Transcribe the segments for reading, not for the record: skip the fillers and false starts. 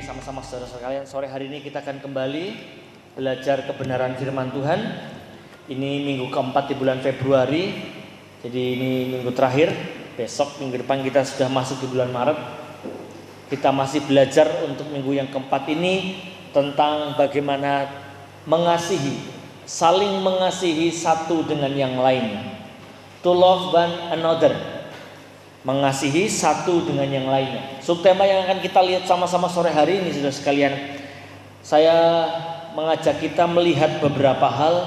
sama-sama saudara sekalian, sore hari ini kita akan kembali belajar kebenaran firman Tuhan. Ini minggu keempat di bulan Februari. Jadi ini minggu terakhir. Besok minggu depan kita sudah masuk di bulan Maret. Kita masih belajar untuk minggu yang keempat ini tentang bagaimana mengasihi, saling mengasihi satu dengan yang lainnya. To love one another. Mengasihi satu dengan yang lainnya. Subtema yang akan kita lihat sama-sama sore hari ini, saudara sekalian, saya mengajak kita melihat beberapa hal.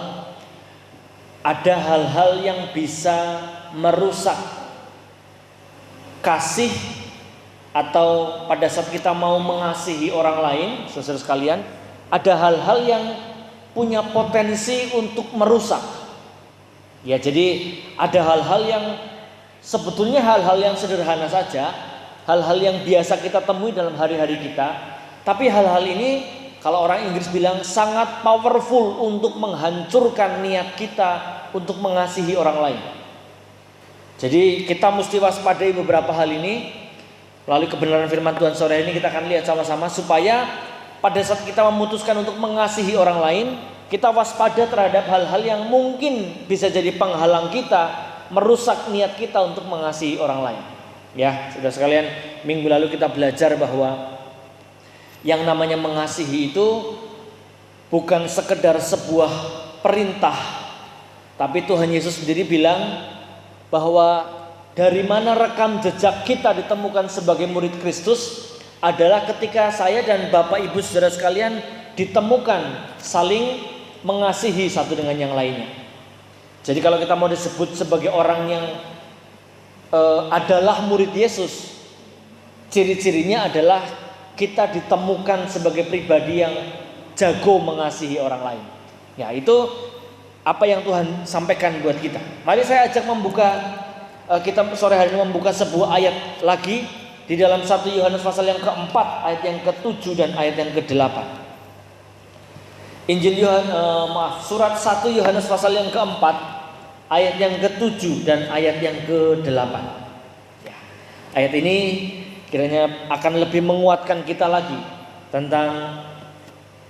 Ada hal-hal yang bisa merusak kasih, atau pada saat kita mau mengasihi orang lain, saudara sekalian, ada hal-hal yang punya potensi untuk merusak. Ya, jadi ada hal-hal yang sebetulnya hal-hal yang sederhana saja, hal-hal yang biasa kita temui dalam hari-hari kita. Tapi hal-hal ini, kalau orang Inggris bilang, sangat powerful untuk menghancurkan niat kita untuk mengasihi orang lain. Jadi kita mesti waspadai beberapa hal ini. Melalui kebenaran firman Tuhan sore ini kita akan lihat sama-sama, supaya pada saat kita memutuskan untuk mengasihi orang lain, kita waspada terhadap hal-hal yang mungkin bisa jadi penghalang kita, merusak niat kita untuk mengasihi orang lain. Ya, saudara sekalian, minggu lalu kita belajar bahwa yang namanya mengasihi itu bukan sekedar sebuah perintah, tapi Tuhan Yesus sendiri bilang bahwa dari mana rekam jejak kita ditemukan sebagai murid Kristus adalah ketika saya dan Bapak Ibu saudara sekalian ditemukan saling mengasihi satu dengan yang lainnya. Jadi kalau kita mau disebut sebagai orang yang adalah murid Yesus, ciri-cirinya adalah kita ditemukan sebagai pribadi yang jago mengasihi orang lain. Ya, itu apa yang Tuhan sampaikan buat kita. Mari saya ajak kita sore hari ini membuka sebuah ayat lagi di dalam 1 Yohanes pasal yang keempat, ayat yang ke-7 dan ayat yang ke-8. Surat 1 Yohanes pasal yang keempat, ayat yang ke-7 dan ayat yang ke-8. Ya, ayat ini kiranya akan lebih menguatkan kita lagi tentang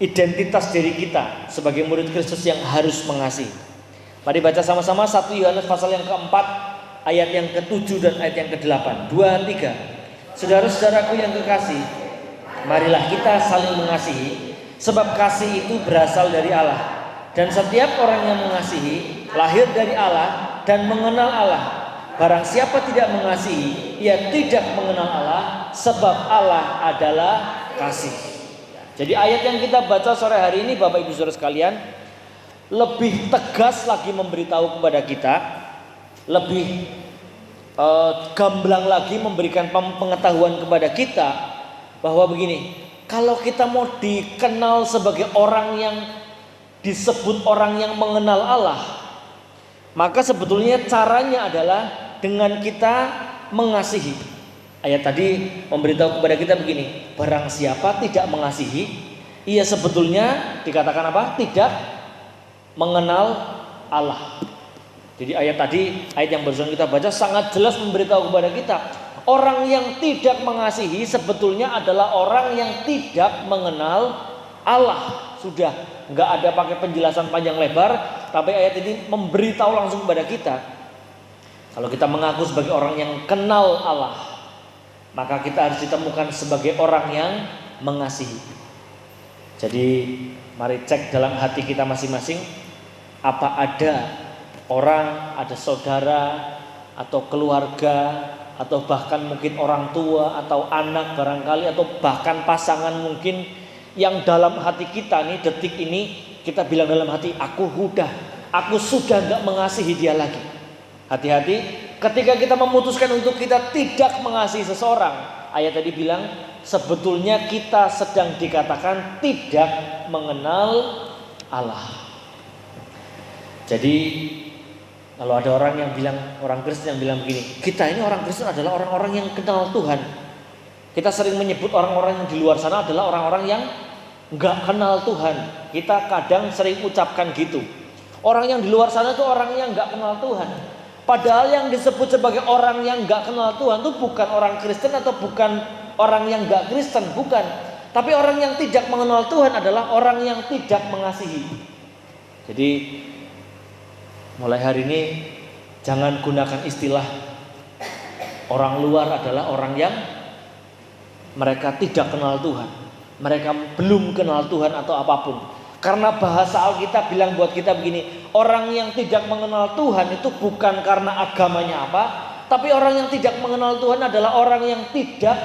identitas diri kita sebagai murid Kristus yang harus mengasihi. Mari baca sama-sama 1 Yohanes pasal yang keempat, ayat yang ke-7 dan ayat yang ke-8. 2, 3. Saudara-saudaraku yang kekasih, marilah kita saling mengasihi, sebab kasih itu berasal dari Allah. Dan setiap orang yang mengasihi lahir dari Allah dan mengenal Allah. Barang siapa tidak mengasihi, ia tidak mengenal Allah, sebab Allah adalah kasih. Jadi ayat yang kita baca sore hari ini, Bapak Ibu Saudara sekalian, lebih tegas lagi memberitahu kepada kita, lebih gamblang lagi memberikan pengetahuan kepada kita bahwa begini, kalau kita mau dikenal sebagai orang yang disebut orang yang mengenal Allah, maka sebetulnya caranya adalah dengan kita mengasihi. Ayat tadi memberitahu kepada kita begini, barang siapa tidak mengasihi, ia sebetulnya dikatakan apa? Tidak mengenal Allah. Jadi ayat yang barusan kita baca sangat jelas memberitahu kepada kita, orang yang tidak mengasihi sebetulnya adalah orang yang tidak mengenal Allah. Sudah, nggak ada pakai penjelasan panjang lebar, tapi ayat ini memberitahu langsung kepada kita, kalau kita mengaku sebagai orang yang kenal Allah, maka kita harus ditemukan sebagai orang yang mengasihi. Jadi mari cek dalam hati kita masing-masing, apa ada orang, ada saudara atau keluarga, atau bahkan mungkin orang tua atau anak barangkali, atau bahkan pasangan mungkin, yang dalam hati kita nih detik ini kita bilang dalam hati, aku sudah gak mengasihi dia lagi. Hati-hati ketika kita memutuskan untuk kita tidak mengasihi seseorang. Ayat tadi bilang sebetulnya kita sedang dikatakan tidak mengenal Allah. Jadi kalau ada orang yang bilang, orang Kristen yang bilang begini, kita ini orang Kristen adalah orang-orang yang kenal Tuhan. Kita sering menyebut orang-orang yang di luar sana adalah orang-orang yang gak kenal Tuhan. Kita kadang sering ucapkan gitu. Orang yang di luar sana itu orang yang gak kenal Tuhan. Padahal yang disebut sebagai orang yang gak kenal Tuhan itu bukan orang Kristen atau bukan orang yang gak Kristen, bukan. Tapi orang yang tidak mengenal Tuhan adalah orang yang tidak mengasihi. Jadi mulai hari ini jangan gunakan istilah orang luar adalah orang yang mereka tidak kenal Tuhan, mereka belum kenal Tuhan atau apapun. Karena bahasa Alkitab bilang buat kita begini, orang yang tidak mengenal Tuhan itu bukan karena agamanya apa, tapi orang yang tidak mengenal Tuhan adalah orang yang tidak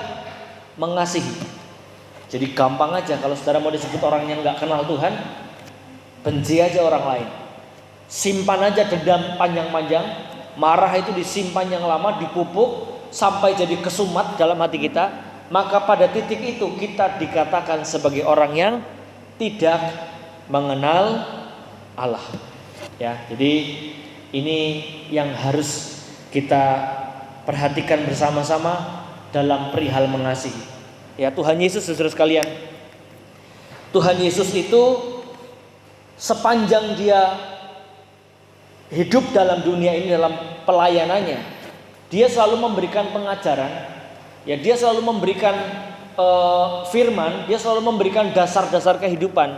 mengasihi. Jadi gampang aja kalau saudara mau disebut orang yang gak kenal Tuhan, benci aja orang lain, simpan aja dendam panjang-panjang, marah itu disimpan yang lama, dipupuk sampai jadi kesumat dalam hati kita. Maka pada titik itu kita dikatakan sebagai orang yang tidak mengenal Allah. Ya, jadi ini yang harus kita perhatikan bersama-sama dalam perihal mengasihi. Ya, Tuhan Yesus saudara sekalian, Tuhan Yesus itu sepanjang dia hidup dalam dunia ini, dalam pelayanannya, dia selalu memberikan pengajaran. Ya, dia selalu memberikan firman, dia selalu memberikan dasar-dasar kehidupan.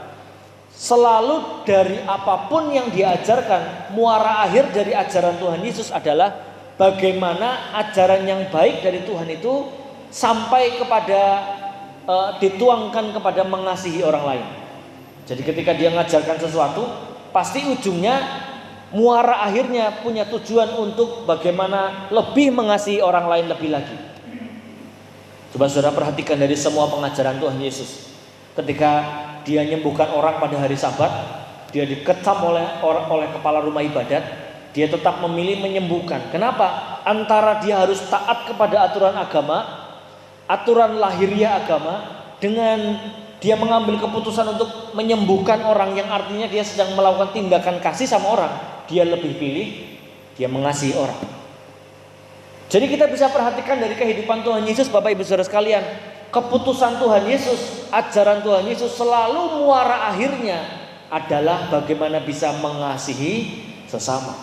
Selalu dari apapun yang diajarkan, muara akhir dari ajaran Tuhan Yesus adalah bagaimana ajaran yang baik dari Tuhan itu sampai kepada dituangkan kepada mengasihi orang lain. Jadi ketika dia mengajarkan sesuatu, pasti ujungnya muara akhirnya punya tujuan untuk bagaimana lebih mengasihi orang lain lebih lagi. Coba saudara perhatikan dari semua pengajaran Tuhan Yesus. Ketika dia menyembuhkan orang pada hari Sabat, dia dikecam oleh kepala rumah ibadat, dia tetap memilih menyembuhkan. Kenapa? Antara dia harus taat kepada aturan agama, aturan lahiriah agama, dengan dia mengambil keputusan untuk menyembuhkan orang yang artinya dia sedang melakukan tindakan kasih sama orang, dia lebih pilih dia mengasihi orang. Jadi kita bisa perhatikan dari kehidupan Tuhan Yesus, Bapak Ibu Saudara sekalian, keputusan Tuhan Yesus, ajaran Tuhan Yesus selalu muara akhirnya adalah bagaimana bisa mengasihi sesama.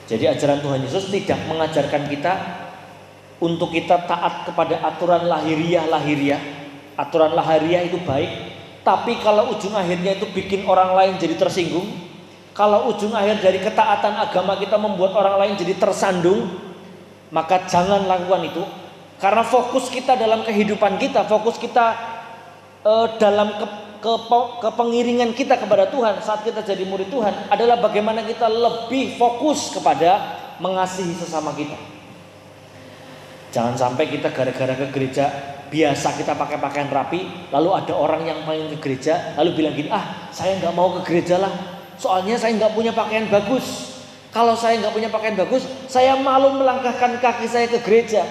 Jadi ajaran Tuhan Yesus tidak mengajarkan kita untuk kita taat kepada aturan lahiriah. Aturan lahiriah itu baik, tapi kalau ujung akhirnya itu bikin orang lain jadi tersinggung, kalau ujung akhir dari ketaatan agama kita membuat orang lain jadi tersandung, maka jangan lakukan itu. Karena fokus kita dalam kehidupan kita, fokus kita dalam kepengiringan kita kepada Tuhan saat kita jadi murid Tuhan adalah bagaimana kita lebih fokus kepada mengasihi sesama kita. Jangan sampai kita gara-gara ke gereja biasa kita pakai pakaian rapi, lalu ada orang yang main ke gereja lalu bilang gini, saya nggak mau ke gereja lah, soalnya saya nggak punya pakaian bagus. Kalau saya nggak punya pakaian bagus, saya malu melangkahkan kaki saya ke gereja.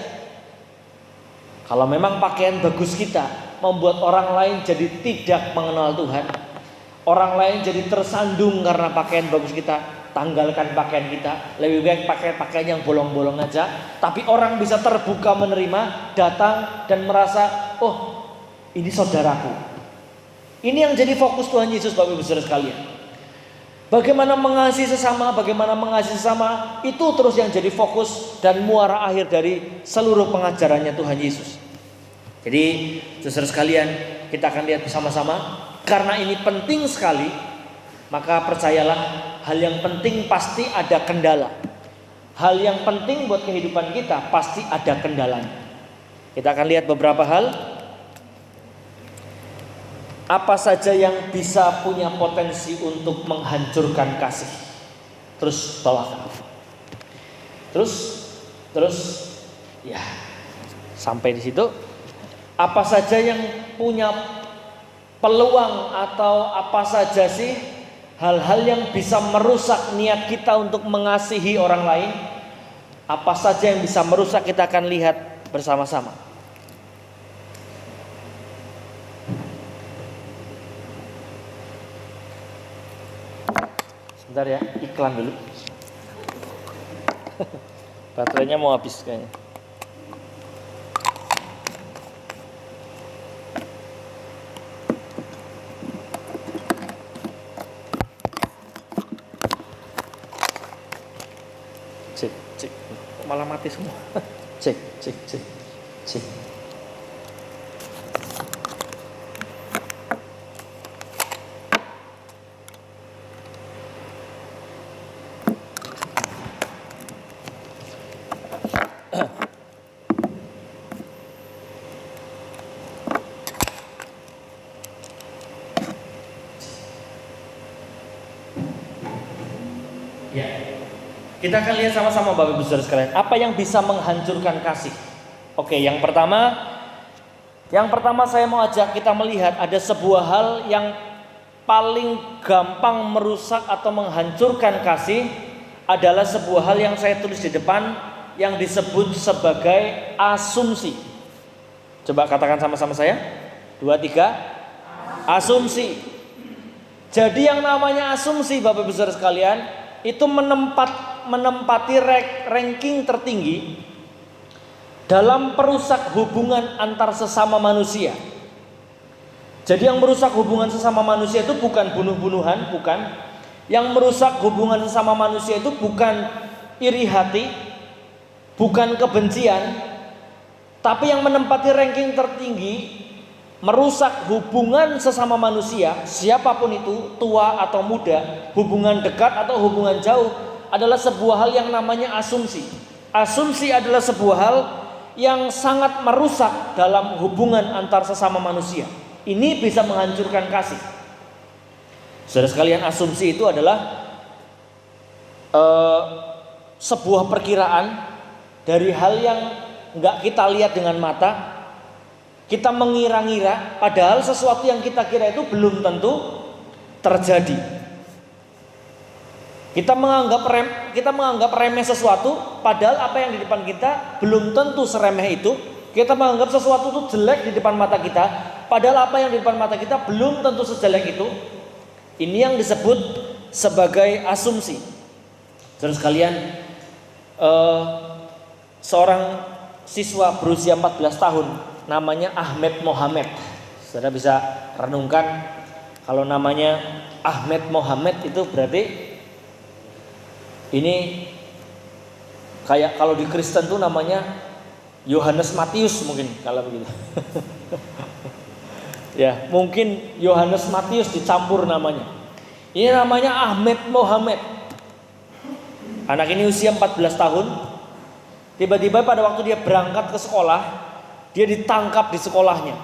Kalau memang pakaian bagus kita membuat orang lain jadi tidak mengenal Tuhan, orang lain jadi tersandung karena pakaian bagus kita, tanggalkan pakaian kita. Lebih baik pakai pakaian yang bolong-bolong aja, tapi orang bisa terbuka menerima, datang dan merasa, oh ini saudaraku. Ini yang jadi fokus Tuhan Yesus, Bapak Ibu Saudara sekalian. Bagaimana mengasihi sesama, itu terus yang jadi fokus dan muara akhir dari seluruh pengajarannya Tuhan Yesus. Jadi saudara sekalian, kita akan lihat bersama-sama, karena ini penting sekali, maka percayalah, hal yang penting pasti ada kendala. Hal yang penting buat kehidupan kita pasti ada kendalanya. Kita akan lihat beberapa hal. Apa saja yang bisa punya potensi untuk menghancurkan kasih? Terus bawakan. Terus ya, sampai di situ. Apa saja yang punya peluang atau apa saja sih hal-hal yang bisa merusak niat kita untuk mengasihi orang lain? Apa saja yang bisa merusak, kita akan lihat bersama-sama. Sebentar ya, iklan dulu. Baterainya mau habis kayaknya. Cek. Malah mati semua. Cek. Kita akan lihat sama-sama Bapak Ibu Saudara sekalian, apa yang bisa menghancurkan kasih. Oke, yang pertama saya mau ajak kita melihat ada sebuah hal yang paling gampang merusak atau menghancurkan kasih, adalah sebuah hal yang saya tulis di depan yang disebut sebagai asumsi. Coba katakan sama-sama saya. 2, 3. Asumsi. Jadi yang namanya asumsi Bapak Ibu Saudara sekalian, itu menempati ranking tertinggi dalam perusak hubungan antar sesama manusia. Jadi yang merusak hubungan sesama manusia itu bukan bunuh-bunuhan, bukan. Yang merusak hubungan sesama manusia itu bukan iri hati, bukan kebencian, tapi yang menempati ranking tertinggi merusak hubungan sesama manusia, siapapun itu, tua atau muda, hubungan dekat atau hubungan jauh, adalah sebuah hal yang namanya asumsi. Asumsi adalah sebuah hal yang sangat merusak dalam hubungan antar sesama manusia. Ini bisa menghancurkan kasih. Saudara sekalian, asumsi itu adalah sebuah perkiraan dari hal yang nggak kita lihat dengan mata. Kita mengira-ngira, padahal sesuatu yang kita kira itu belum tentu terjadi. Kita menganggap remeh sesuatu, padahal apa yang di depan kita belum tentu seremeh itu. Kita menganggap sesuatu itu jelek di depan mata kita, padahal apa yang di depan mata kita belum tentu sejelek itu. Ini yang disebut sebagai asumsi. Terus kalian, seorang siswa berusia 14 tahun namanya Ahmed Mohamed. Saudara bisa renungkan, kalau namanya Ahmed Mohamed itu berarti ini kayak kalau di Kristen tuh namanya Yohanes Matius mungkin kalau begitu. Ya, mungkin Yohanes Matius dicampur namanya. Ini namanya Ahmed Mohamed. Anak ini usia 14 tahun. Tiba-tiba pada waktu dia berangkat ke sekolah, dia ditangkap di sekolahnya.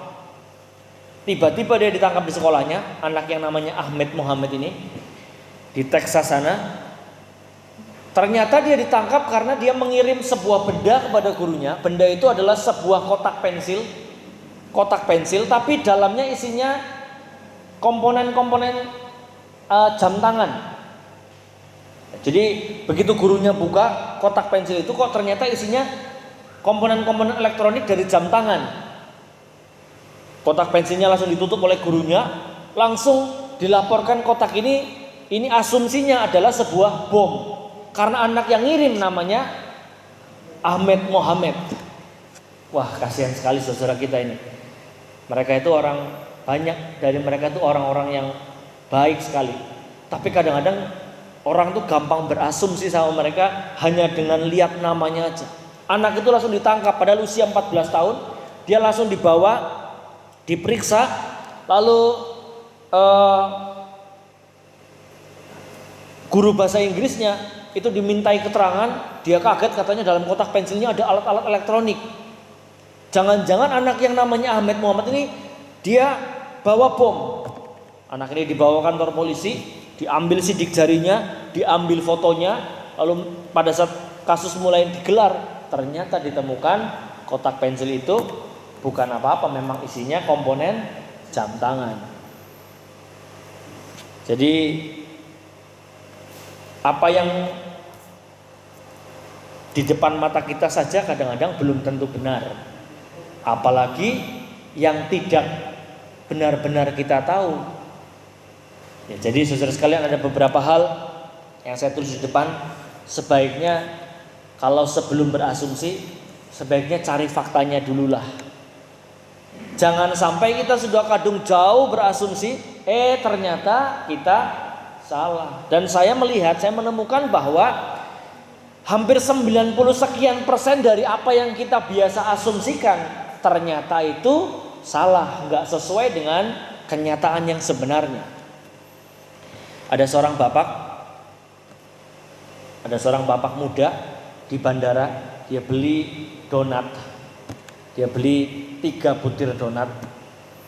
Tiba-tiba dia ditangkap di sekolahnya, anak yang namanya Ahmed Mohamed ini di Texas sana. Ternyata dia ditangkap karena dia mengirim sebuah benda kepada gurunya. Benda itu adalah sebuah kotak pensil, tapi dalamnya isinya komponen-komponen jam tangan. Jadi begitu gurunya buka kotak pensil itu, kok ternyata isinya komponen-komponen elektronik dari jam tangan. Kotak pensilnya langsung ditutup oleh gurunya, langsung dilaporkan kotak ini asumsinya adalah sebuah bom. Karena anak yang ngirim namanya Ahmed Mohamed. Wah, kasihan sekali saudara kita ini. Mereka itu banyak dari mereka itu orang-orang yang baik sekali. Tapi kadang-kadang orang tuh gampang berasumsi sama mereka hanya dengan lihat namanya aja. Anak itu langsung ditangkap padahal usia 14 tahun. Dia langsung dibawa, diperiksa, lalu guru bahasa Inggrisnya itu dimintai keterangan. Dia kaget, katanya dalam kotak pensilnya ada alat-alat elektronik. Jangan-jangan anak yang namanya Ahmed Muhammad ini dia bawa bom. Anak ini dibawa kantor polisi, diambil sidik jarinya, diambil fotonya. Lalu pada saat kasus mulai digelar, ternyata ditemukan kotak pensil itu bukan apa-apa, memang isinya komponen jam tangan. Jadi apa yang di depan mata kita saja kadang-kadang belum tentu benar, apalagi yang tidak benar-benar kita tahu. Ya, jadi saudara sekalian, ada beberapa hal yang saya tulis di depan. Sebaiknya kalau sebelum berasumsi, sebaiknya cari faktanya dululah. Jangan sampai kita sudah kadung jauh berasumsi, ternyata kita salah. Dan saya menemukan bahwa hampir 90 sekian persen dari apa yang kita biasa asumsikan ternyata itu salah, nggak sesuai dengan kenyataan yang sebenarnya. Ada seorang bapak muda di bandara, dia beli donat. Dia beli 3 butir donat.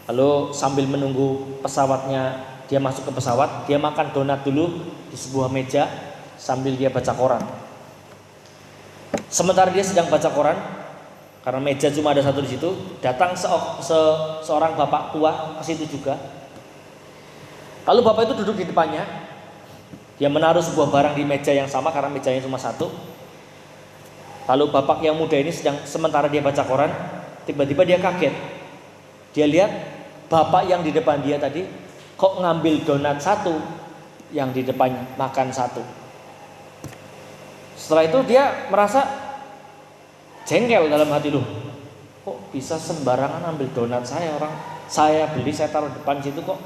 Lalu sambil menunggu pesawatnya, dia masuk ke pesawat, dia makan donat dulu di sebuah meja sambil dia baca koran. Sementara dia sedang baca koran, karena meja cuma ada satu di situ, datang seorang bapak tua ke situ juga. Lalu bapak itu duduk di depannya. Dia menaruh sebuah barang di meja yang sama karena mejanya cuma satu. Lalu bapak yang muda ini sementara dia baca koran, tiba-tiba dia kaget. Dia lihat bapak yang di depan dia tadi kok ngambil donat satu, yang di depannya makan satu. Setelah itu dia merasa jengkel dalam hati, loh, kok bisa sembarangan ambil donat saya, orang saya beli, saya taruh depan situ kok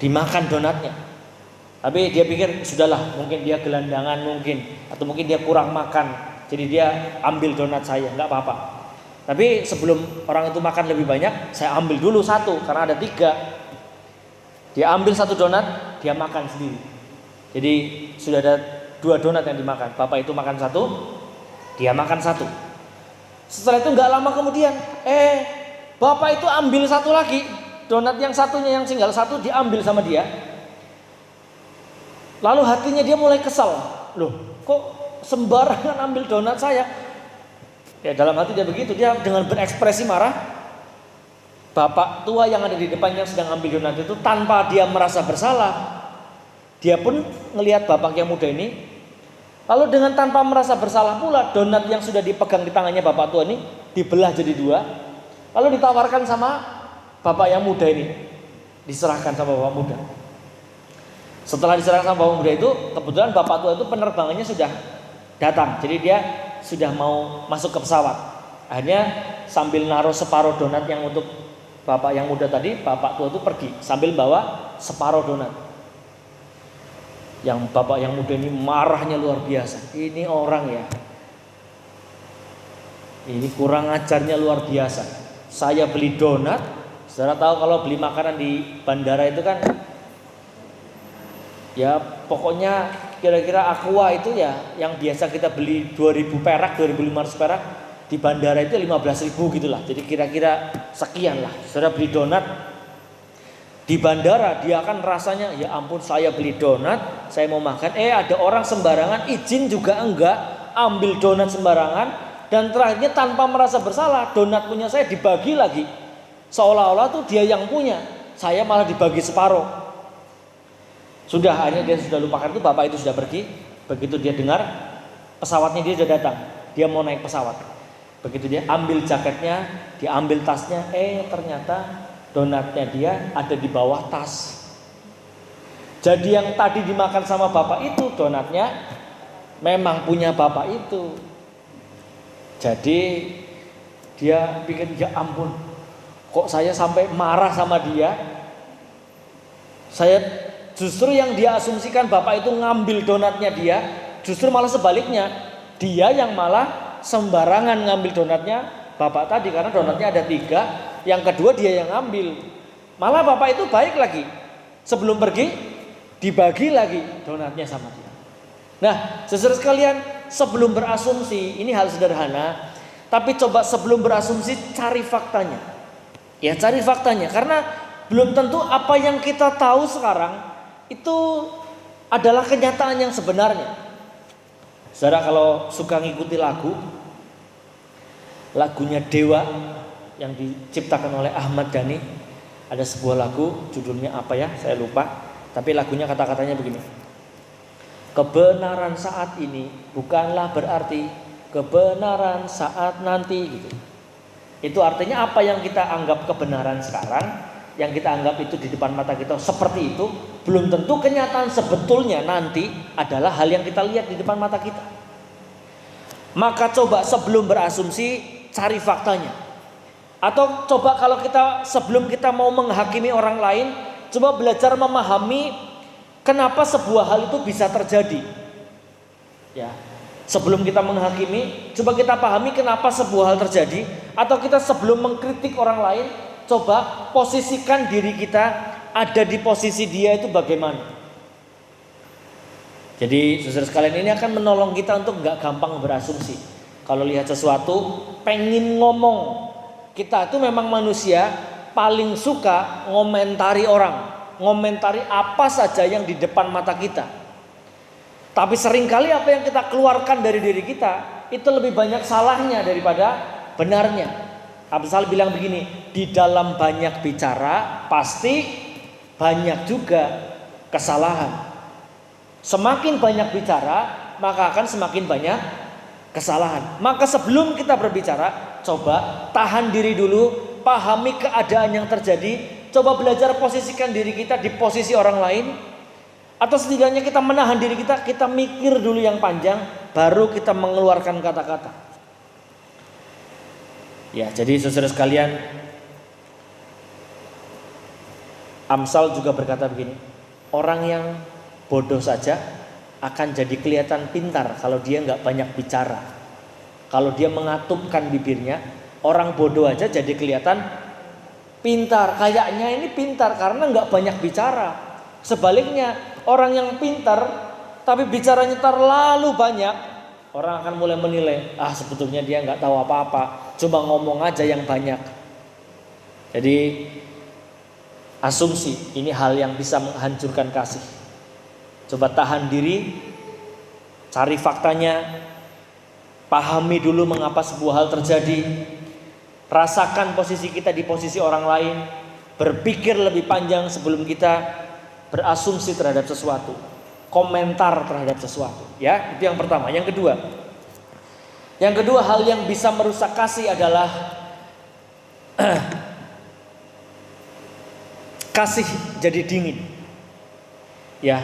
dimakan donatnya. Tapi dia pikir sudahlah, mungkin dia gelandangan mungkin, atau mungkin dia kurang makan, jadi dia ambil donat saya, nggak apa-apa. Tapi sebelum orang itu makan lebih banyak, saya ambil dulu satu karena ada 3. Dia ambil satu donat, dia makan sendiri. Jadi sudah ada 2 donat yang dimakan. Bapak itu makan satu, dia makan satu. Setelah itu nggak lama kemudian, bapak itu ambil satu lagi. Donat yang satunya yang tinggal satu diambil sama dia. Lalu hatinya dia mulai kesal. Loh, kok sembarangan ambil donat saya? Ya dalam hati dia begitu. Dia dengan berekspresi marah. Bapak tua yang ada di depannya sedang ambil donat itu, tanpa dia merasa bersalah, dia pun ngelihat bapak yang muda ini. Lalu dengan tanpa merasa bersalah pula, donat yang sudah dipegang di tangannya bapak tua ini dibelah jadi 2. Lalu ditawarkan sama bapak yang muda ini, diserahkan sama bapak muda. Setelah diserahkan sama bapak muda itu, kebetulan bapak tua itu penerbangannya sudah datang, jadi dia sudah mau masuk ke pesawat. Akhirnya sambil naruh separuh donat yang untuk bapak yang muda tadi, bapak tua itu pergi sambil bawa separuh donat. Yang bapak yang muda ini marahnya luar biasa. Ini orang ya, ini kurang ajarnya luar biasa. Saya beli donat, saudara tahu kalau beli makanan di bandara itu kan, ya pokoknya kira-kira aqua itu ya yang biasa kita beli 2.000 perak, 2.500 perak, di bandara itu 15.000 gitulah. Jadi kira-kira sekian lah. Saudara beli donat di bandara, dia akan rasanya, ya ampun saya beli donat, saya mau makan, ada orang sembarangan izin juga enggak, ambil donat sembarangan, dan terakhirnya tanpa merasa bersalah, donat punya saya dibagi lagi, seolah-olah tuh dia yang punya, saya malah dibagi separuh. Sudah, akhirnya dia sudah lupakan itu, bapak itu sudah pergi. Begitu dia dengar pesawatnya, dia sudah datang, dia mau naik pesawat. Begitu dia ambil jaketnya, dia ambil tasnya, ternyata donatnya dia ada di bawah tas. Jadi yang tadi dimakan sama bapak itu donatnya memang punya bapak itu. Jadi dia pikir, ya ampun, kok saya sampai marah sama dia. Saya justru yang dia asumsikan bapak itu ngambil donatnya dia, justru malah sebaliknya, dia yang malah sembarangan ngambil donatnya bapak tadi, karena donatnya ada 3. Yang kedua dia yang ambil. Malah bapak itu baik lagi, sebelum pergi dibagi lagi donatnya sama dia. Nah saudara sekalian, sebelum berasumsi, ini hal sederhana, tapi coba sebelum berasumsi cari faktanya. Ya cari faktanya, karena belum tentu apa yang kita tahu sekarang itu adalah kenyataan yang sebenarnya. Saudara kalau suka ngikuti lagunya Dewa yang diciptakan oleh Ahmad Dhani, ada sebuah lagu judulnya apa ya saya lupa, tapi lagunya kata-katanya begini: kebenaran saat ini bukanlah berarti kebenaran saat nanti, gitu. Itu artinya apa yang kita anggap kebenaran sekarang, yang kita anggap itu di depan mata kita seperti itu, belum tentu kenyataan sebetulnya nanti adalah hal yang kita lihat di depan mata kita. Maka coba sebelum berasumsi cari faktanya. Atau coba kalau kita sebelum kita mau menghakimi orang lain, coba belajar memahami kenapa sebuah hal itu bisa terjadi. Ya, sebelum kita menghakimi, coba kita pahami kenapa sebuah hal terjadi. Atau kita sebelum mengkritik orang lain, coba posisikan diri kita ada di posisi dia itu bagaimana. Jadi saudara sekalian, ini akan menolong kita untuk gak gampang berasumsi. Kalau lihat sesuatu pengen ngomong, kita itu memang manusia paling suka ngomentari orang, ngomentari apa saja yang di depan mata kita. Tapi seringkali apa yang kita keluarkan dari diri kita itu lebih banyak salahnya daripada benarnya. Amsal bilang begini, di dalam banyak bicara pasti banyak juga kesalahan. Semakin banyak bicara, maka akan semakin banyak kesalahan. Maka sebelum kita berbicara, coba tahan diri dulu, pahami keadaan yang terjadi, coba belajar posisikan diri kita di posisi orang lain. Atau setidaknya kita menahan diri kita mikir dulu yang panjang, baru kita mengeluarkan kata-kata. Ya, jadi saudara sekalian, Amsal juga berkata begini, orang yang bodoh saja akan jadi kelihatan pintar kalau dia nggak banyak bicara. Kalau dia mengatupkan bibirnya, orang bodoh aja jadi kelihatan pintar. Kayaknya ini pintar karena nggak banyak bicara. Sebaliknya, orang yang pintar tapi bicaranya terlalu banyak, orang akan mulai menilai, sebetulnya dia nggak tahu apa-apa, cuma ngomong aja yang banyak. Jadi asumsi ini hal yang bisa menghancurkan kasih. Coba tahan diri, cari faktanya, pahami dulu mengapa sebuah hal terjadi, rasakan posisi kita di posisi orang lain, berpikir lebih panjang sebelum kita berasumsi terhadap sesuatu, komentar terhadap sesuatu. Ya, itu yang pertama. Yang kedua hal yang bisa merusak kasih adalah kasih jadi dingin. Ya,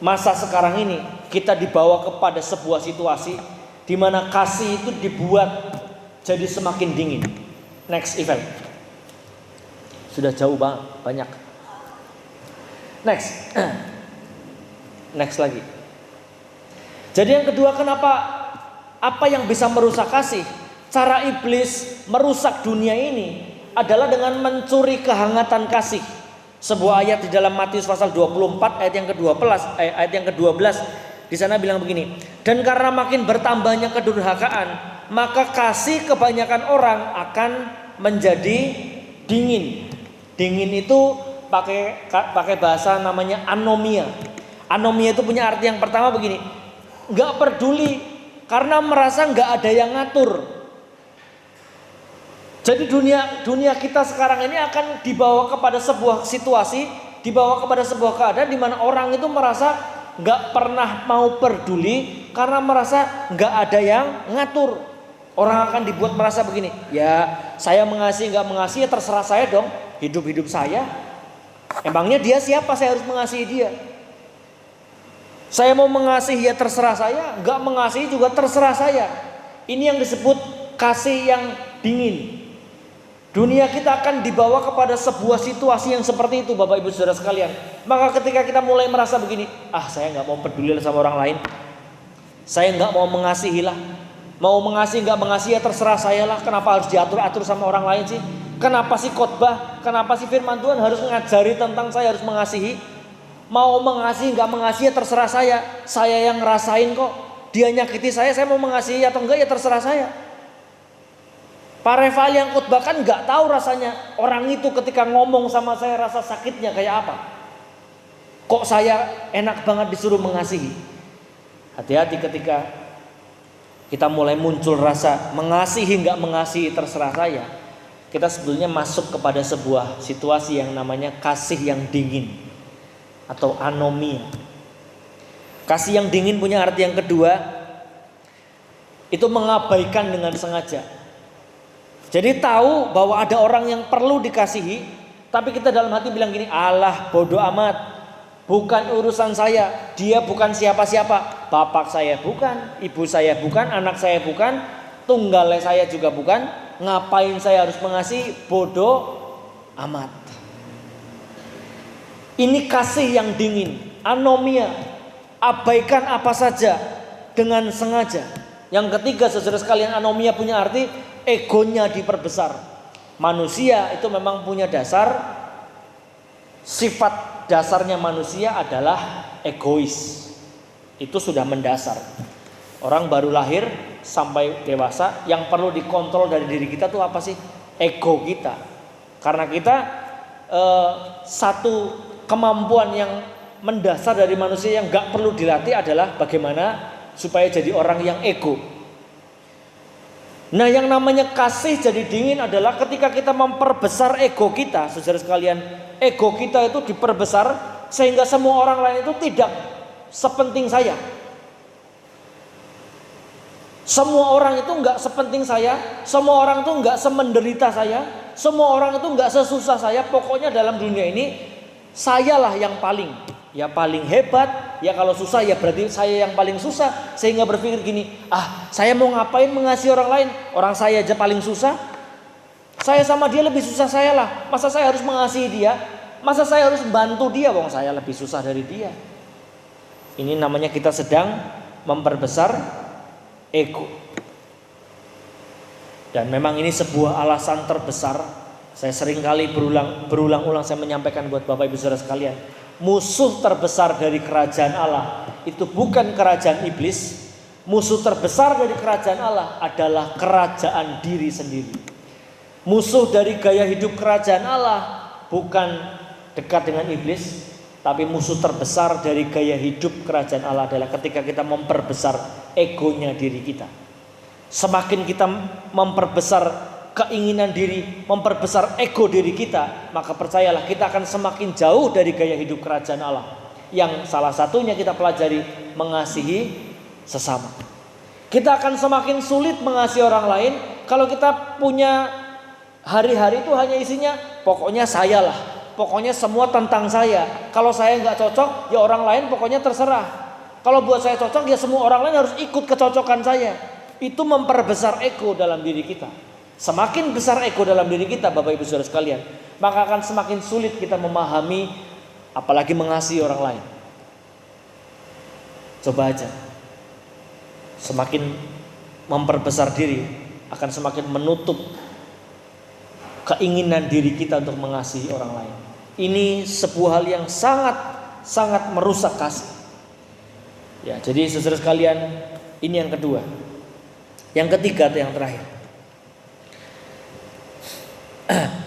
masa sekarang ini kita dibawa kepada sebuah situasi di mana kasih itu dibuat jadi semakin dingin. Next event. Sudah jauh banyak. Next lagi. Jadi yang kedua, apa yang bisa merusak kasih? Cara iblis merusak dunia ini adalah dengan mencuri kehangatan kasih. Sebuah ayat di dalam Matius pasal 24 ayat yang ke-12 di sana bilang begini, dan karena makin bertambahnya kedurhakaan, maka kasih kebanyakan orang akan menjadi dingin. Dingin itu pakai bahasa namanya anomia. Anomia itu punya arti yang pertama begini, nggak peduli karena merasa nggak ada yang ngatur. Jadi dunia kita sekarang ini akan dibawa kepada sebuah situasi, dibawa kepada sebuah keadaan di mana orang itu merasa nggak pernah mau peduli karena merasa nggak ada yang ngatur. Orang akan dibuat merasa begini, ya saya mengasihi nggak mengasihi ya terserah saya dong, hidup saya. Emangnya dia siapa saya harus mengasihi dia? Saya mau mengasihi ya terserah saya, enggak mengasihi juga terserah saya. Ini yang disebut kasih yang dingin. Dunia kita akan dibawa kepada sebuah situasi yang seperti itu, Bapak Ibu Saudara sekalian. Maka ketika kita mulai merasa begini, saya enggak mau peduli sama orang lain, saya enggak mau mengasihi lah. Mau mengasihi enggak mengasihi ya terserah saya lah. Kenapa harus diatur-atur sama orang lain sih? Kenapa sih khotbah? Kenapa sih firman Tuhan harus mengajari tentang saya harus mengasihi? Mau mengasihi nggak mengasihi ya terserah saya. Saya yang ngerasain kok. Dia nyakiti saya mau mengasihi atau enggak ya terserah saya. Pak Reval yang khotbah kan nggak tahu rasanya orang itu ketika ngomong sama saya rasa sakitnya kayak apa. Kok saya enak banget disuruh mengasihi? Hati-hati ketika kita mulai muncul rasa mengasihi nggak mengasihi terserah saya. Kita sebetulnya masuk kepada sebuah situasi yang namanya kasih yang dingin atau anomia. Kasih yang dingin punya arti yang kedua, itu mengabaikan dengan sengaja. Jadi tahu bahwa ada orang yang perlu dikasihi, tapi kita dalam hati bilang gini, alah bodoh amat, bukan urusan saya, dia bukan siapa-siapa, bapak saya bukan, ibu saya bukan, anak saya bukan, tunggalnya saya juga bukan. Ngapain saya harus mengasihi? Bodoh amat. Ini kasih yang dingin, anomia, abaikan apa saja dengan sengaja. Yang ketiga, saudara sekalian, anomia punya arti egonya diperbesar. Manusia itu memang punya dasar, sifat dasarnya manusia adalah egois. Itu sudah mendasar. Orang baru lahir sampai dewasa, yang perlu dikontrol dari diri kita tuh apa sih? Ego kita. Karena kita satu kemampuan yang mendasar dari manusia yang gak perlu dilatih adalah bagaimana supaya jadi orang yang ego. Nah, yang namanya kasih jadi dingin adalah ketika kita memperbesar ego kita, saudara sekalian. Ego kita itu diperbesar sehingga semua orang lain itu tidak sepenting saya. Semua orang itu nggak sepenting saya, semua orang itu nggak semenderita saya, semua orang itu nggak sesusah saya. Pokoknya dalam dunia ini sayalah yang paling hebat. Ya kalau susah ya berarti saya yang paling susah. Sehingga berpikir gini, saya mau ngapain mengasihi orang lain? Orang saya aja paling susah. Saya sama dia lebih susah saya lah. Masa saya harus mengasihi dia? Masa saya harus bantu dia? Wong saya lebih susah dari dia. Ini namanya kita sedang memperbesar ego. Dan memang ini sebuah alasan terbesar. Saya sering kali berulang-ulang saya menyampaikan buat Bapak Ibu Saudara sekalian. Musuh terbesar dari kerajaan Allah itu bukan kerajaan iblis. Musuh terbesar dari kerajaan Allah adalah kerajaan diri sendiri. Musuh dari gaya hidup kerajaan Allah bukan dekat dengan iblis, tapi musuh terbesar dari gaya hidup kerajaan Allah adalah ketika kita memperbesar egonya diri kita. Semakin kita memperbesar keinginan diri, memperbesar ego diri kita, maka percayalah kita akan semakin jauh dari gaya hidup kerajaan Allah. Yang salah satunya kita pelajari mengasihi sesama. Kita akan semakin sulit mengasihi orang lain kalau kita punya hari-hari itu hanya isinya pokoknya saya lah. Pokoknya semua tentang saya. Kalau saya nggak cocok, ya orang lain pokoknya terserah. Kalau buat saya cocok, ya semua orang lain harus ikut kecocokan saya. Itu memperbesar ego dalam diri kita. Semakin besar ego dalam diri kita, Bapak Ibu Saudara sekalian, maka akan semakin sulit kita memahami, apalagi mengasihi orang lain. Coba aja. Semakin memperbesar diri, akan semakin menutup keinginan diri kita untuk mengasihi orang lain. Ini sebuah hal yang sangat merusak kasih. Ya, jadi saudara sekalian, ini yang kedua. Yang ketiga atau yang terakhir.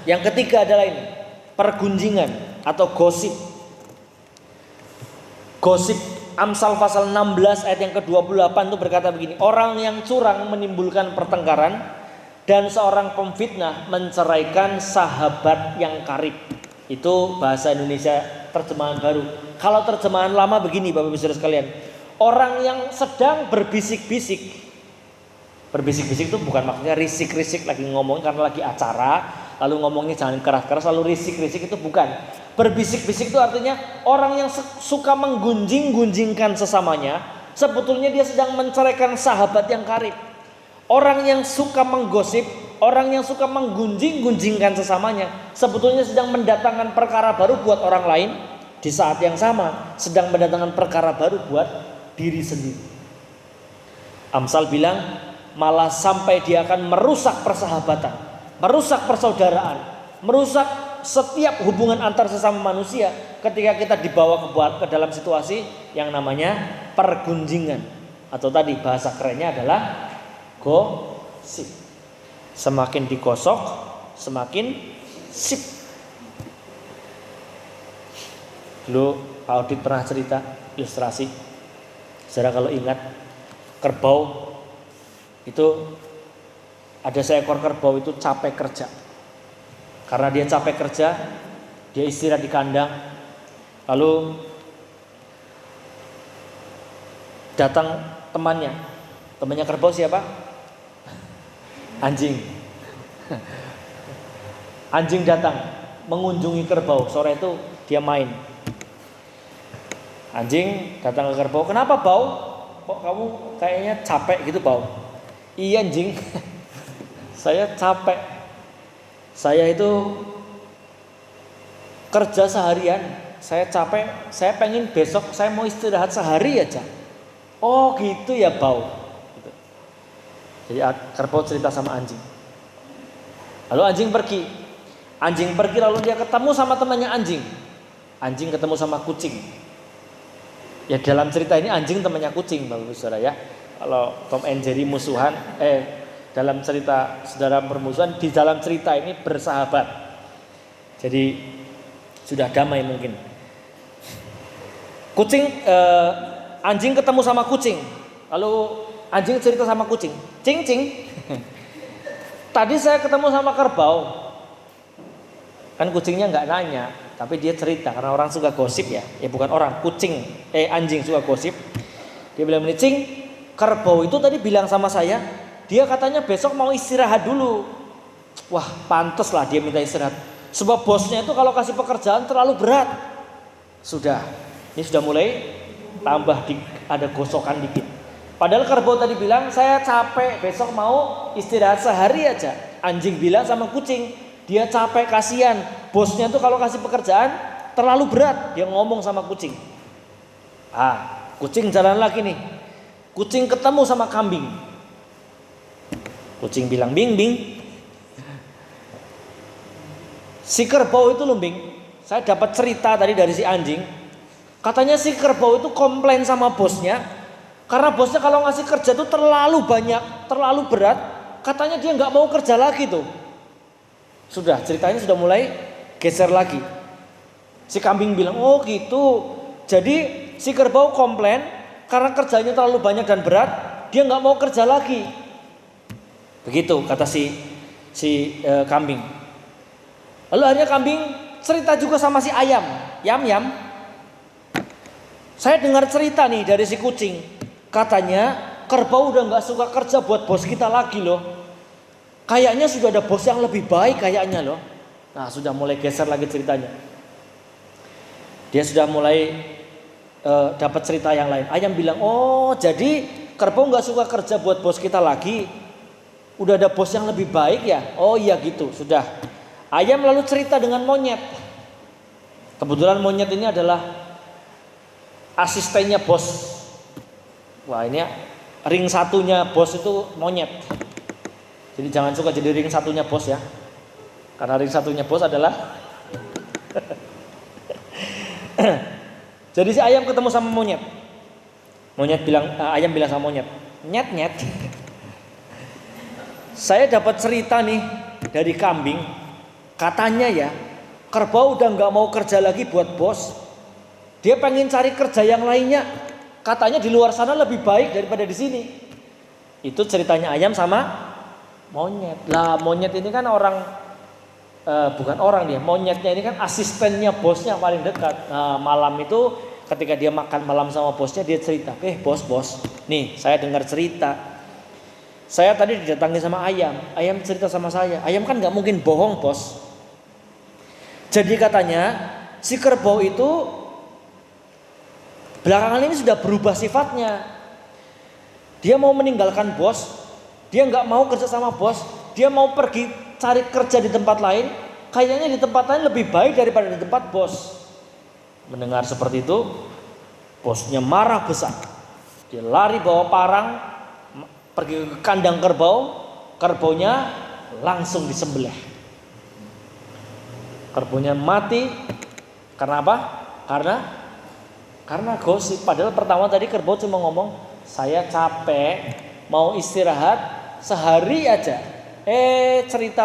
Yang ketiga adalah ini, pergunjingan atau gosip. Gosip Amsal pasal 16 ayat yang ke-28 itu berkata begini, orang yang curang menimbulkan pertengkaran dan seorang pemfitnah menceraikan sahabat yang karib. Itu bahasa Indonesia terjemahan baru. Kalau terjemahan lama begini Bapak Ibu Saudara sekalian. Orang yang sedang berbisik-bisik. Berbisik-bisik itu bukan maksudnya risik-risik lagi ngomong karena lagi acara, lalu ngomongnya jangan keras-keras lalu risik-risik, itu bukan. Berbisik-bisik itu artinya orang yang suka menggunjing-gunjingkan sesamanya, sebetulnya dia sedang menceraikan sahabat yang karib. Orang yang suka menggosip, orang yang suka menggunjing-gunjingkan sesamanya, sebetulnya sedang mendatangkan perkara baru buat orang lain. Di saat yang sama sedang mendatangkan perkara baru buat diri sendiri. Amsal bilang malah sampai dia akan merusak persahabatan, merusak persaudaraan, merusak setiap hubungan antar sesama manusia ketika kita dibawa ke dalam situasi yang namanya pergunjingan, atau tadi bahasa kerennya adalah gosip. Semakin digosok, semakin sip. Dulu Pak Audit pernah cerita ilustrasi. Saudara kalau ingat, kerbau itu ada seekor kerbau itu capek kerja. Karena dia capek kerja, dia istirahat di kandang. Lalu datang temannya. Temannya kerbau siapa? Anjing. Anjing datang mengunjungi kerbau. Sore itu dia main. Anjing datang ke kerbau. Kenapa bau? Kok kamu kayaknya capek gitu bau? Iya anjing. Saya capek. Saya itu kerja seharian. Saya capek. Saya pengen besok saya mau istirahat sehari aja. Oh gitu ya bau. Jadi kerbau cerita sama anjing. Lalu anjing pergi. Anjing pergi lalu dia ketemu sama temannya anjing. Anjing ketemu sama kucing. Ya dalam cerita ini anjing temannya kucing Bapak Ibu Saudara ya. Kalau Tom and Jerry musuhan, dalam cerita saudara bermusuhan, di dalam cerita ini bersahabat. Jadi sudah damai mungkin. Anjing ketemu sama kucing. Lalu anjing cerita sama kucing, "Cing, cing. Tadi saya ketemu sama kerbau." Kan kucingnya nggak nanya, tapi dia cerita karena orang suka gosip ya. Ya bukan orang, anjing suka gosip. Dia bilang begini, "Cing, kerbau itu tadi bilang sama saya, dia katanya besok mau istirahat dulu." Wah, pantes lah dia minta istirahat. Sebab bosnya itu kalau kasih pekerjaan terlalu berat. Ini sudah mulai ada gosokan dikit. Padahal kerbau tadi bilang, "Saya capek, besok mau istirahat sehari aja." Anjing bilang sama kucing, dia capek, kasihan. Bosnya tuh kalau kasih pekerjaan terlalu berat. Dia ngomong sama kucing. Kucing jalan lagi nih. Kucing ketemu sama kambing. Kucing bilang, "Bing, Bing. Si kerbau itu loh, Bing. Saya dapat cerita tadi dari si anjing. Katanya si kerbau itu komplain sama bosnya. Karena bosnya kalau ngasih kerja tuh terlalu banyak, terlalu berat. Katanya dia nggak mau kerja lagi tuh." Ceritanya sudah mulai geser lagi. Si kambing bilang, "Oh gitu. Jadi si kerbau komplain karena kerjanya terlalu banyak dan berat, dia nggak mau kerja lagi." Begitu kata si kambing. Lalu akhirnya kambing cerita juga sama si ayam. "Yam, Yam. Saya dengar cerita nih dari si kucing. Katanya kerbau udah nggak suka kerja buat bos kita lagi loh. Kayaknya sudah ada bos yang lebih baik kayaknya loh." Nah, sudah mulai geser lagi ceritanya. Dia sudah mulai dapat cerita yang lain. Ayam bilang, "Oh, jadi kerbau nggak suka kerja buat bos kita lagi. Udah ada bos yang lebih baik ya?" "Oh iya gitu." Sudah. Ayam lalu cerita dengan monyet. Kebetulan monyet ini adalah asistennya bos. Wah, ini ring satunya bos itu monyet. Jadi jangan suka jadi ring satunya bos ya. Karena ring satunya bos adalah Jadi si ayam ketemu sama monyet. Ayam bilang sama monyet, "Nyet, nyet. Saya dapat cerita nih dari kambing. Katanya ya, kerbau udah nggak mau kerja lagi buat bos. Dia pengen cari kerja yang lainnya. Katanya di luar sana lebih baik daripada di sini." Itu ceritanya ayam sama monyet. Lah monyet ini kan bukan orang dia. Monyetnya ini kan asistennya bosnya yang paling dekat. Nah, malam itu ketika dia makan malam sama bosnya, dia cerita, "Bos, nih saya dengar cerita. Saya tadi didatangi sama ayam. Ayam cerita sama saya. Ayam kan nggak mungkin bohong, bos. Jadi katanya si kerbau itu belakangan ini sudah berubah sifatnya. Dia mau meninggalkan bos. Dia nggak mau kerja sama bos. Dia mau pergi cari kerja di tempat lain. Kayaknya di tempat lain lebih baik daripada di tempat bos." Mendengar seperti itu, bosnya marah besar. Dia lari bawa parang pergi ke kandang kerbau. Kerbaunya langsung disembelih. Kerbaunya mati. Karena apa? Karena gosip. Padahal pertama tadi kerbau cuma ngomong, "Saya capek, mau istirahat sehari aja." Cerita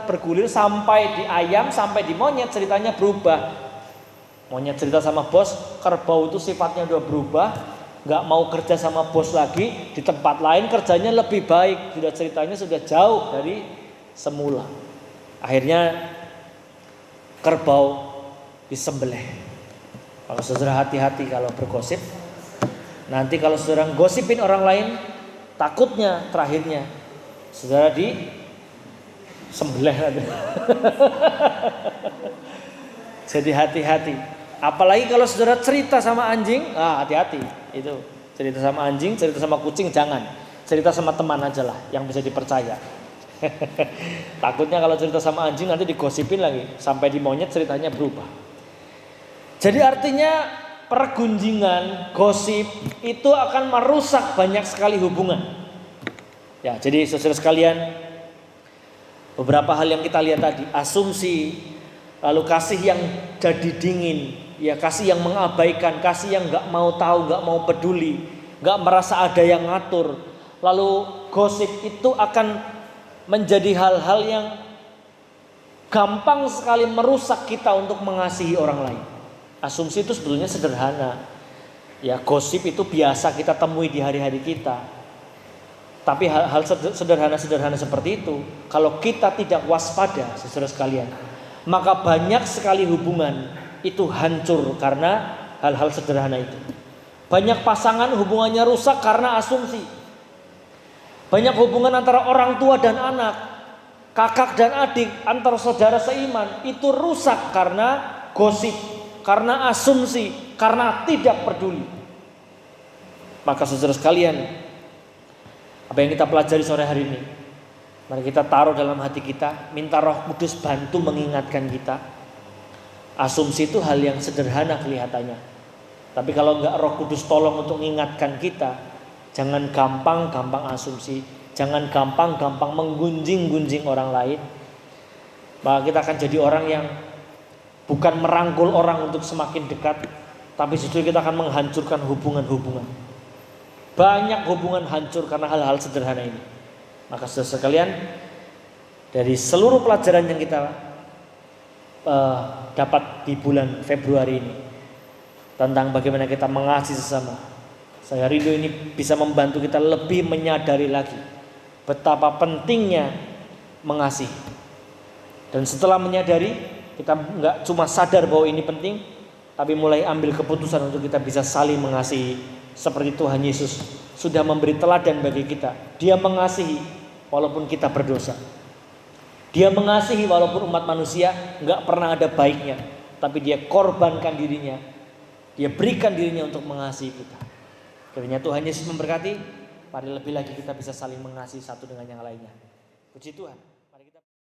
bergulir sampai di ayam, sampai di monyet, ceritanya berubah. Monyet cerita sama bos, kerbau itu sifatnya udah berubah, nggak mau kerja sama bos lagi, di tempat lain kerjanya lebih baik. Ceritanya sudah jauh dari semula. Akhirnya kerbau disembelih. Kalau saudara hati-hati kalau bergosip. Nanti kalau saudara gosipin orang lain, takutnya terakhirnya saudara disembelih nanti. Jadi hati-hati. Apalagi kalau saudara cerita sama anjing, hati-hati. Itu cerita sama anjing, cerita sama kucing jangan. Cerita sama teman aja lah yang bisa dipercaya. Takutnya kalau cerita sama anjing nanti digosipin lagi, sampai di monyet ceritanya berubah. Jadi artinya pergunjingan, gosip itu akan merusak banyak sekali hubungan. Ya, jadi saudara sekalian, beberapa hal yang kita lihat tadi, asumsi, lalu kasih yang jadi dingin, ya kasih yang mengabaikan, kasih yang nggak mau tahu, nggak mau peduli, nggak merasa ada yang ngatur. Lalu gosip itu akan menjadi hal-hal yang gampang sekali merusak kita untuk mengasihi orang lain. Asumsi itu sebetulnya sederhana. Ya, gosip itu biasa kita temui di hari-hari kita. Tapi hal-hal sederhana-sederhana seperti itu, kalau kita tidak waspada, saudara sekalian, maka banyak sekali hubungan itu hancur karena hal-hal sederhana itu. Banyak pasangan hubungannya rusak karena asumsi. Banyak hubungan antara orang tua dan anak, kakak dan adik, antara saudara seiman itu rusak karena gosip, karena asumsi, karena tidak peduli. Maka saudara sekalian, apa yang kita pelajari sore hari ini, mari kita taruh dalam hati kita, minta Roh Kudus bantu mengingatkan kita. Asumsi itu hal yang sederhana kelihatannya, tapi kalau enggak Roh Kudus tolong untuk mengingatkan kita, jangan gampang-gampang asumsi, jangan gampang-gampang menggunjing-gunjing orang lain. Maka kita akan jadi orang yang bukan merangkul orang untuk semakin dekat, tapi justru kita akan menghancurkan hubungan-hubungan. Banyak hubungan hancur karena hal-hal sederhana ini. Maka saudara sekalian, dari seluruh pelajaran yang kita dapat di bulan Februari ini tentang bagaimana kita mengasihi sesama, saya rindu ini bisa membantu kita lebih menyadari lagi betapa pentingnya mengasihi. Dan setelah menyadari, kita nggak cuma sadar bahwa ini penting, tapi mulai ambil keputusan untuk kita bisa saling mengasihi. Seperti Tuhan Yesus sudah memberi teladan bagi kita. Dia mengasihi walaupun kita berdosa. Dia mengasihi walaupun umat manusia nggak pernah ada baiknya, tapi dia korbankan dirinya. Dia berikan dirinya untuk mengasihi kita. Kiranya Tuhan Yesus memberkati. Mari lebih lagi kita bisa saling mengasihi satu dengan yang lainnya. Puji Tuhan.